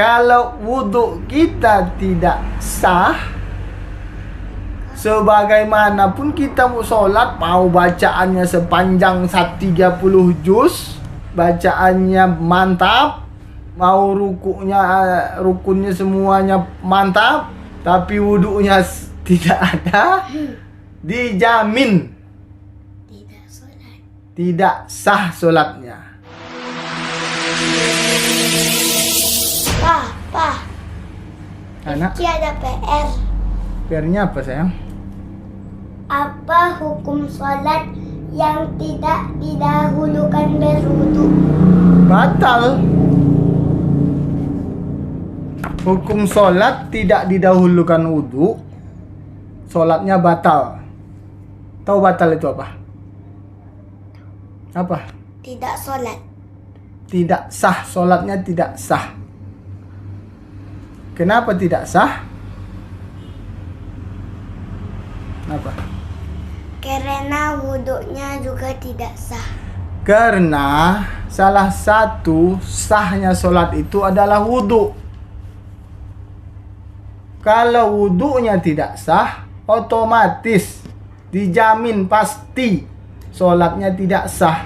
Kalau wudhu kita tidak sah, sebagaimanapun kita mau sholat, mau bacaannya sepanjang 30 juz, bacaannya mantap, mau rukunnya semuanya mantap, tapi wudhunya tidak ada, dijamin tidak sah sholatnya. Pak, Anak, Rizky ada PR. PR-nya apa sayang? Apa hukum sholat yang tidak didahulukan berwudu? Batal. Hukum sholat tidak didahulukan wudhu, sholatnya batal. Tahu batal itu apa? Apa? Tidak sholat. Tidak sah, sholatnya tidak sah. Kenapa tidak sah? Kenapa? Karena wudunya juga tidak sah. Karena salah satu sahnya sholat itu adalah wudhu. Kalau wudhunya tidak sah, otomatis dijamin pasti sholatnya tidak sah.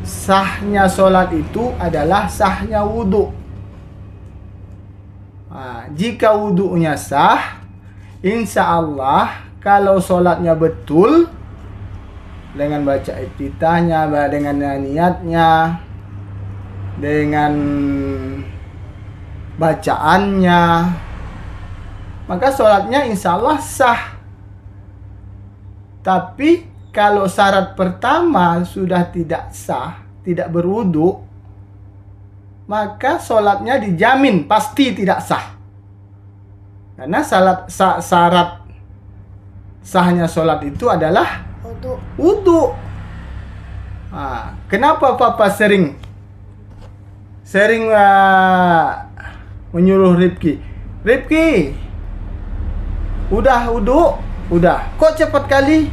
Sahnya sholat itu adalah sahnya wudhu. Nah, jika wudhunya sah, insya Allah kalau sholatnya betul, dengan baca iftitahnya, dengan niatnya, dengan bacaannya, maka sholatnya insya Allah sah. Tapi kalau syarat pertama sudah tidak sah, tidak berwudu, maka sholatnya dijamin pasti tidak sah. Karena syarat sahnya sholat itu adalah wudu. Nah, kenapa Papa sering menyuruh Rifki, udah wudu, udah. Kok cepat kali?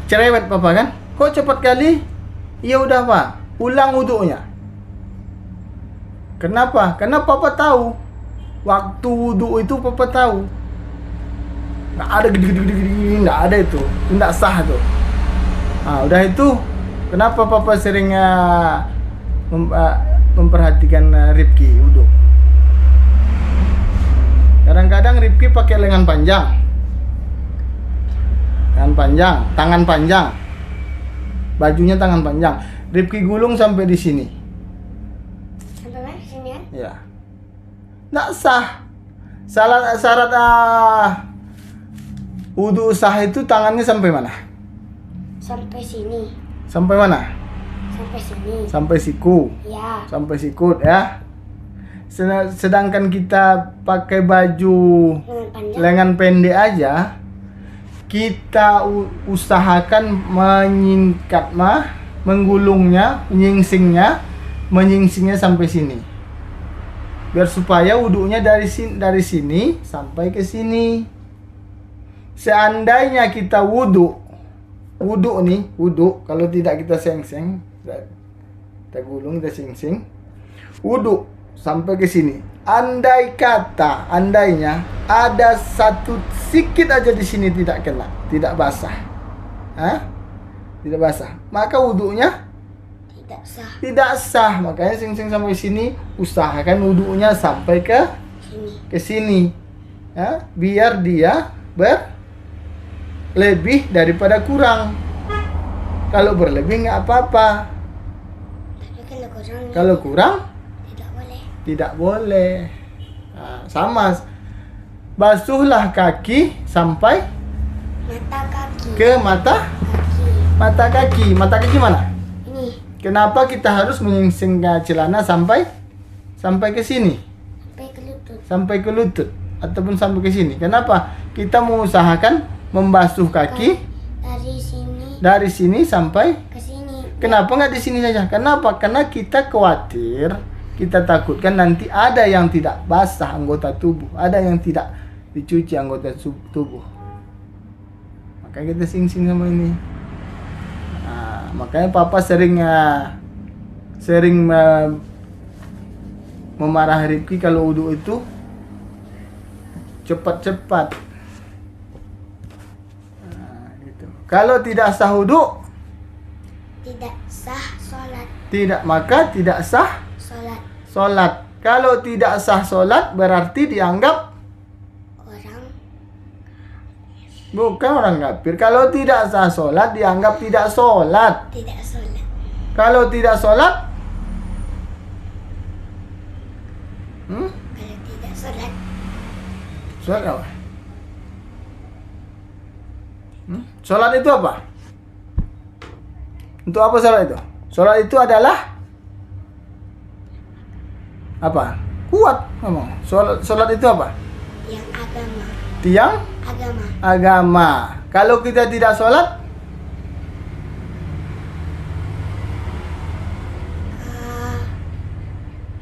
Cerewet Papa kan? Kok cepat kali? Ya udah Pak, ulang wudunya. Kenapa? Karena Papa tahu waktu wudu itu Papa tahu. Nggak ada gede-gede, nggak ada itu. Nggak sah tuh. Nah, udah itu. Kenapa Papa sering memperhatikan Rifki wudu? Kadang-kadang Rifki pakai lengan panjang. Tangan panjang. Bajunya tangan panjang. Rifki gulung sampai di sini. Sampai mana sini kan? Ya. Nggak sah. Syarat wudu sah itu tangannya sampai mana? Sampai sini. Sampai mana? Sampai sini. Sampai siku. Ya. Sampai sikut ya. Sedangkan kita pakai baju Lengan panjang. lengan pendek aja, kita usahakan menggulungnya, menyingsingnya sampai sini. Biar supaya wudunya dari sini sampai ke sini. Seandainya kita wudu kalau tidak kita sengseng, kita gulung, kita singsing, wudu sampai ke sini. Andainya ada satu sikit aja di sini tidak kena, tidak basah, tidak basah, maka wudunya Tidak sah. tidak sah. Makanya sing-sing sampai sini, usahakan wudunya sampai ke sini, ya, biar dia berlebih daripada kurang. Kalau berlebih nggak apa-apa, Tapi kalau kurang tidak boleh. tidak boleh. Nah, sama, basuhlah kaki sampai Mata kaki. ke mata kaki. Mata kaki mana? Ini. Kenapa kita harus menyingsing celana sampai ke sini, sampai ke lutut ataupun sampai ke sini? Kenapa? Kita mengusahakan membasuh kaki dari sini sampai ke sini. Kenapa nggak di sini saja? Kenapa? Karena kita khawatir, kita takutkan nanti ada yang tidak basah anggota tubuh, ada yang tidak dicuci anggota tubuh. Makanya kita sing-sing sama ini. Nah, makanya Papa sering sering memarahi Rifki kalau wudhu itu cepat-cepat. Nah, gitu. Kalau tidak sah wudhu, Tidak sah sholat. maka tidak sah Sholat. sholat. Kalau tidak sah sholat berarti dianggap Orang. bukan orang kafir. Kalau tidak sah sholat dianggap tidak sholat. Tidak sholat. Kalau tidak sholat, Kalau tidak sholat. sholat apa? Sholat itu apa? Untuk apa sholat itu? Sholat itu adalah apa? Kuat ngomong. Sholat itu apa? Yang agama. Tiang Agama. agama. Kalau kita tidak sholat,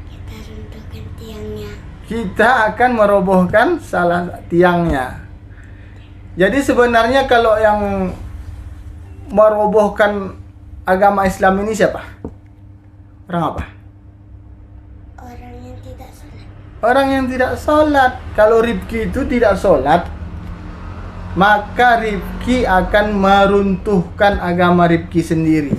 Kita runtuhkan tiangnya. kita akan merobohkan salah tiangnya. Jadi sebenarnya kalau yang merobohkan agama Islam ini siapa? Orang apa? Orang yang tidak sholat. Orang yang tidak sholat. Kalau Rifki itu tidak sholat, maka Rifki akan meruntuhkan agama Rifki sendiri.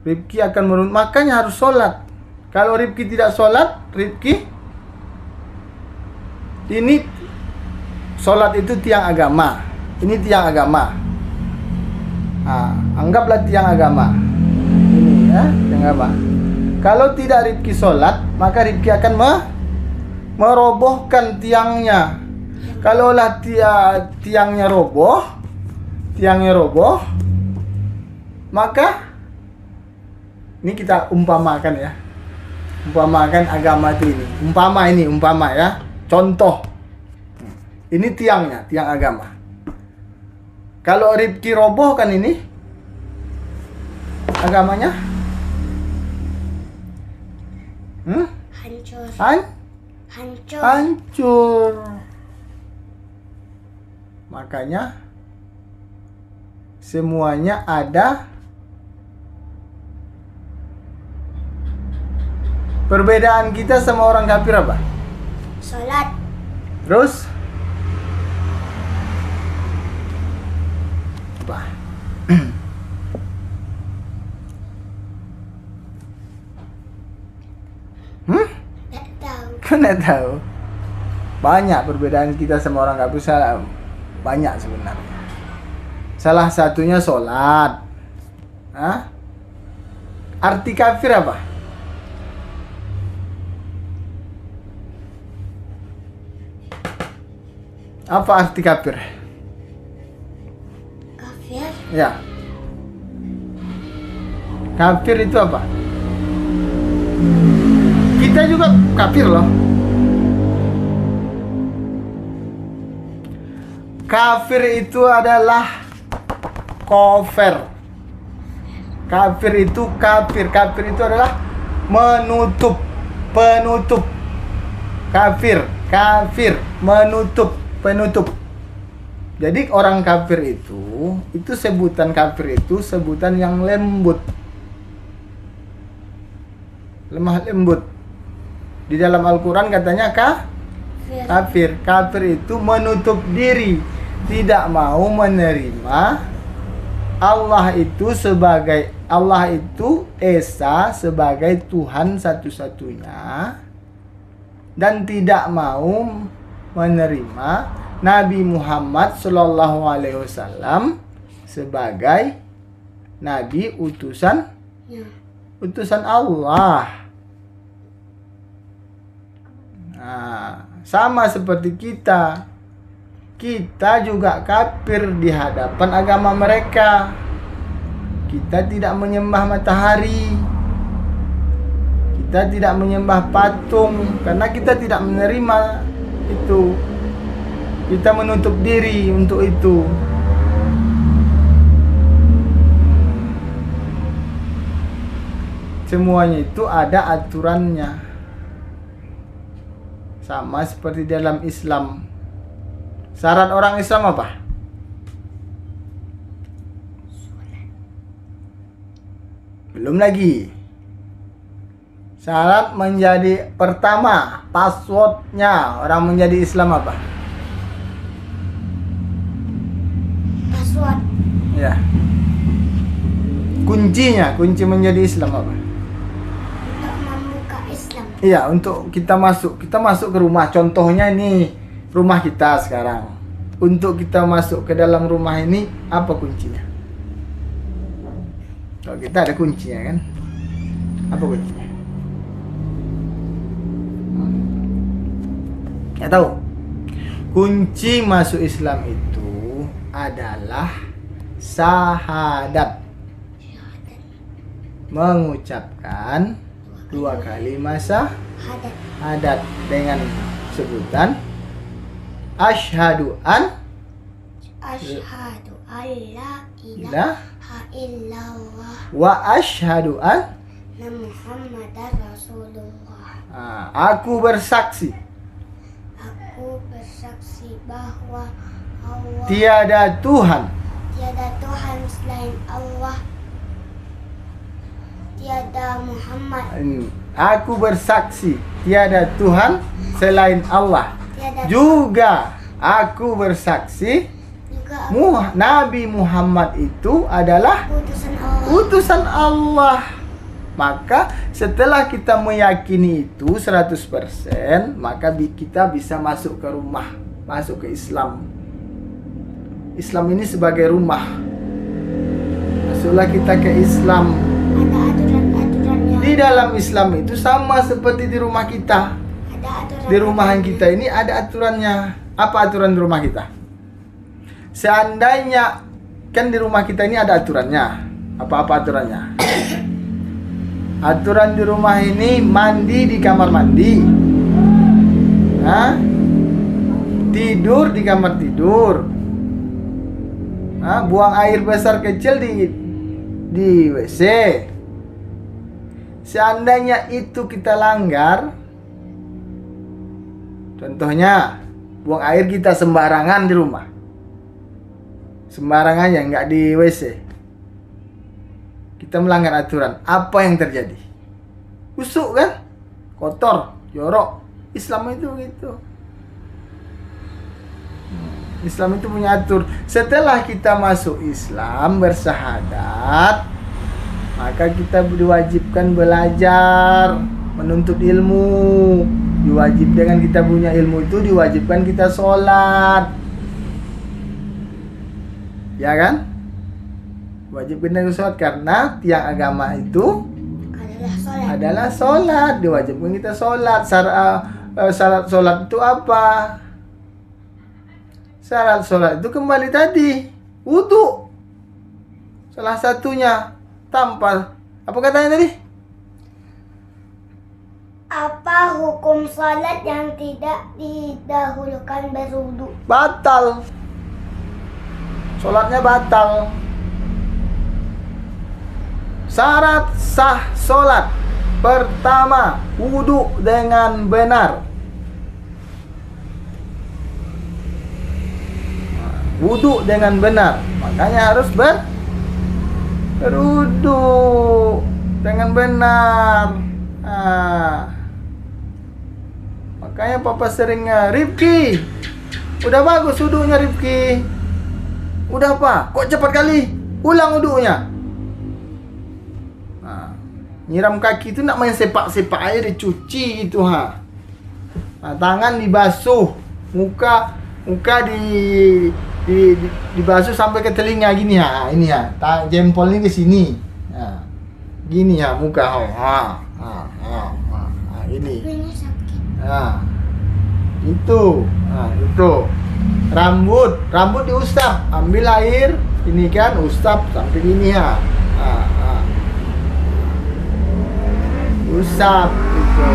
Rifki akan makanya harus sholat. Kalau Rifki tidak sholat, Rifki ini sholat itu tiang agama. Ini tiang agama. Nah, anggaplah tiang agama. Ini ya, tiang agama. Kalau tidak Rifki sholat, maka Rifki akan merobohkan tiangnya. Kalaulah tiangnya roboh, maka ini kita umpamakan ya. Umpamakan agama itu ini. Umpama ya. Contoh. Ini tiangnya, tiang agama. Kalau Rifki roboh kan ini agamanya Hancur. Hancur. hancur. Makanya semuanya ada perbedaan kita sama orang kafir apa? Sholat. Terus apa? Tidak tahu. Kan nggak tahu. Banyak perbedaan kita sama orang kafir, banyak sebenarnya. Salah satunya sholat. Hah? Arti kafir apa? Apa arti kafir? Kafir. Ya. Kafir itu apa? Kita juga kafir loh. Kafir itu adalah kafir. Kafir itu kafir. Kafir itu adalah menutup, penutup. Kafir, menutup, penutup. Jadi orang kafir itu sebutan kafir itu sebutan yang lembut. Lemah lembut. Di dalam Al-Quran katanya kafir. Kafir itu menutup diri, tidak mau menerima Allah itu Esa sebagai Tuhan satu-satunya, dan tidak mau menerima Nabi Muhammad Sallallahu Alaihi Wasallam sebagai Nabi utusan Allah. Nah, sama seperti kita juga kafir di hadapan agama mereka. Kita tidak menyembah matahari, kita tidak menyembah patung, karena kita tidak menerima itu. Kita menutup diri untuk itu. Semuanya itu ada aturannya. Sama seperti dalam Islam. Syarat orang Islam apa? Belum lagi. Syarat menjadi pertama, passwordnya orang menjadi Islam apa? Password. Ya. Kuncinya, kunci menjadi Islam apa? Untuk membuka Islam. Iya, untuk kita masuk ke rumah. Contohnya ini rumah kita sekarang. Untuk kita masuk ke dalam rumah ini, apa kuncinya? Kalau kita ada kuncinya kan? Apa kuncinya? Nggak tahu. Kunci masuk Islam itu adalah syahadat. Mengucapkan 2 kalimat syahadat dengan sebutan asyhadu an Asyhadu an la ilaha ilaha illallah wa asyhadu an wa Muhammadar Rasulullah. aku bersaksi Aku bersaksi bahwa Allah tiada Tuhan selain Allah, tiada Muhammad, aku bersaksi tiada Tuhan selain Allah. tiada Juga aku bersaksi juga Nabi Muhammad itu adalah utusan Allah. utusan Allah. Maka setelah kita meyakini itu 100%, maka kita bisa masuk ke rumah, masuk ke Islam. Islam ini sebagai rumah. Masuklah kita ke Islam. Ada aturan-aturannya. Di dalam Islam itu sama seperti di rumah kita. Ada aturan. Di rumahan kita ini ada aturannya. Apa aturan di rumah kita? Seandainya kan di rumah kita ini ada aturannya. Apa-apa aturannya? Aturan di rumah ini mandi di kamar mandi. Tidur di kamar tidur. Buang air besar kecil di WC. Seandainya itu kita langgar, contohnya buang air kita sembarangan di rumah, sembarangannya nggak di WC, kita melanggar aturan. Apa yang terjadi? Busuk kan? Kotor, jorok. Islam itu gitu. Islam itu punya atur. Setelah kita masuk Islam, bersyahadat, maka kita diwajibkan belajar, menuntut ilmu. Diwajib dengan kita punya ilmu itu diwajibkan kita sholat. Ya kan? Wajibkan kita sholat karena tiang agama itu adalah sholat. Diwajibkan kita sholat. Syarat sholat itu apa? Syarat sholat itu kembali tadi, wudu. Salah satunya tanpa apa katanya tadi? Apa hukum salat yang tidak didahulukan berwudu? Batal. Sholatnya batal. Syarat sah sholat pertama, wudu dengan benar. Wudu dengan benar, makanya harus berwudu dengan benar. Makanya papa sering Rifki, udah bagus wudunya Rifki. Udah apa? Kok cepat kali? Ulang wudunya. Nyiram kaki itu nak main sepak-sepak aja dicuci gitu tangan dibasuh, muka dibasuh sampai ke telinga gini ini jempol ini ke sini. Gini muka ini. Itu. Rambut diusap, ambil air ini kan usap sampai gini usap gitu.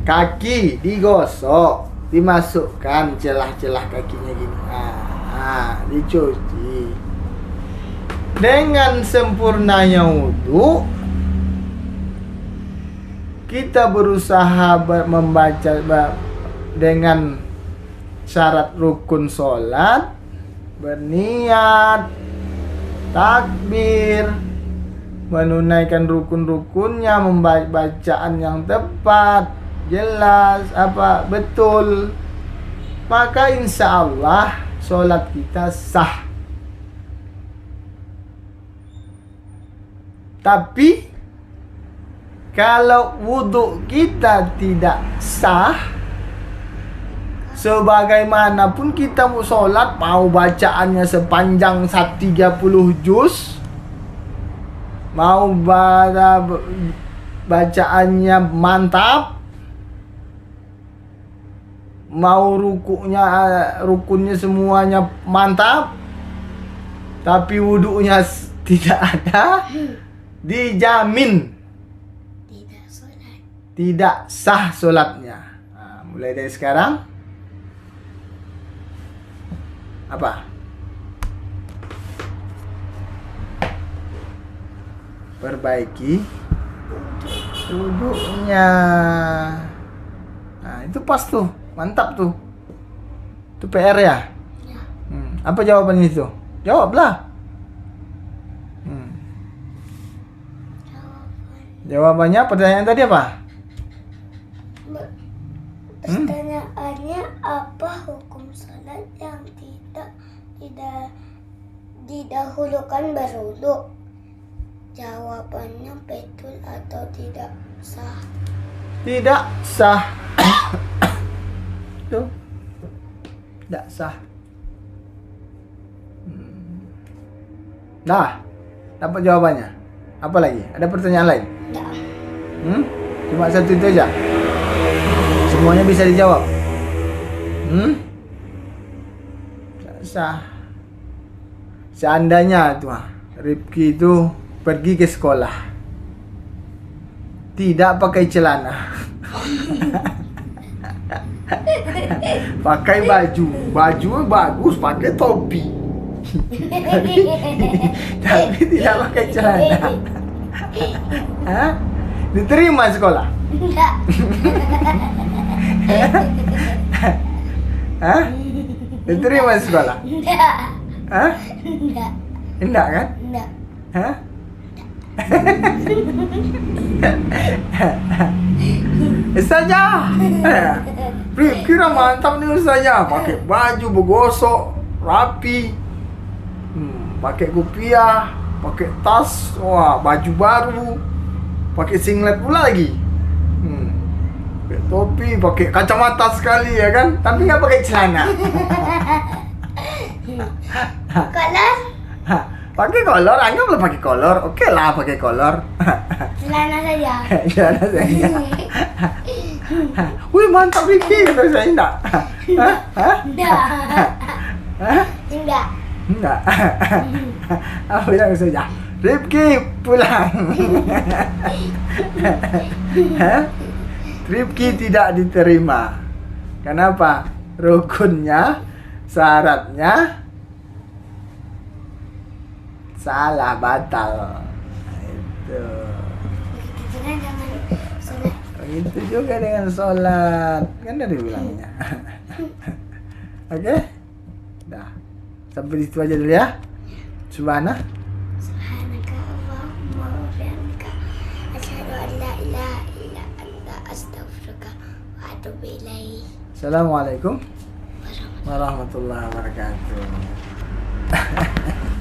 Kaki digosok, dimasukkan celah-celah kakinya gini. Dicuci. Dengan sempurnanya wudu, kita berusaha membaca dengan syarat rukun sholat, berniat takbir, menunaikan rukun-rukunnya, membaca bacaan yang tepat, jelas, betul, maka insya Allah sholat kita sah. Tapi kalau wudhu kita tidak sah, sebagaimanapun kita mau sholat, mau bacaannya sepanjang 30 juz, mau bacaannya mantap, mau rukunnya semuanya mantap, tapi wudhunya tidak ada, dijamin tidak sah sholatnya. Nah, mulai dari sekarang apa? Perbaiki wudhunya. Nah, itu pas tuh, mantap tuh. Itu PR ya? Ya. Apa jawabannya itu? Jawablah. Jawabannya pertanyaan tadi apa? Pertanyaannya apa hukum salat yang tidak didahulukan berwudu? Jawabannya betul atau tidak sah? Tidak sah. Tuh. Tidak sah. Nah, dapat jawabannya. Apa lagi? Ada pertanyaan lain? Tidak. Cuma satu itu aja. Semuanya bisa dijawab. Tidak sah. Seandainya tuh Rifki itu pergi ke sekolah, tidak pakai celana, pakai baju bagus, pakai topi, tapi tidak pakai celana, diterima sekolah? Tidak. Diterima sekolah? Tidak. Tidak. Tidak. Enggak kan? Tidak. Ustazah, kira mantap nih Ustazah, pakai baju bergosok, rapi, pakai kopiah, pakai tas, wah baju baru, pakai singlet pula lagi, pakai topi, pakai kacamata sekali ya kan, tapi nggak pakai celana. Kolor? Pakai kolor, anggaplah pakai kolor, oke lah pakai kolor. Celana saja. Celana saja. Wih mantap Rifki, kata saya enggak. Tidak. Tidak. Enggak. Apa bilang saja? Rifki pulang. Rifki tidak diterima. Kenapa? Rukunnya, syaratnya salah, batal. Itu. Begitu juga dengan sholat. Kan dari bilangnya. Oke? Dah. Sampai di situ aja dulu ya. Subhanallah. Subhanaka Allahumma wa bihamdika asyhadu an la ilaha illa anta astaghfiruka wa atubu ilaik. Assalamualaikum warahmatullahi wabarakatuh.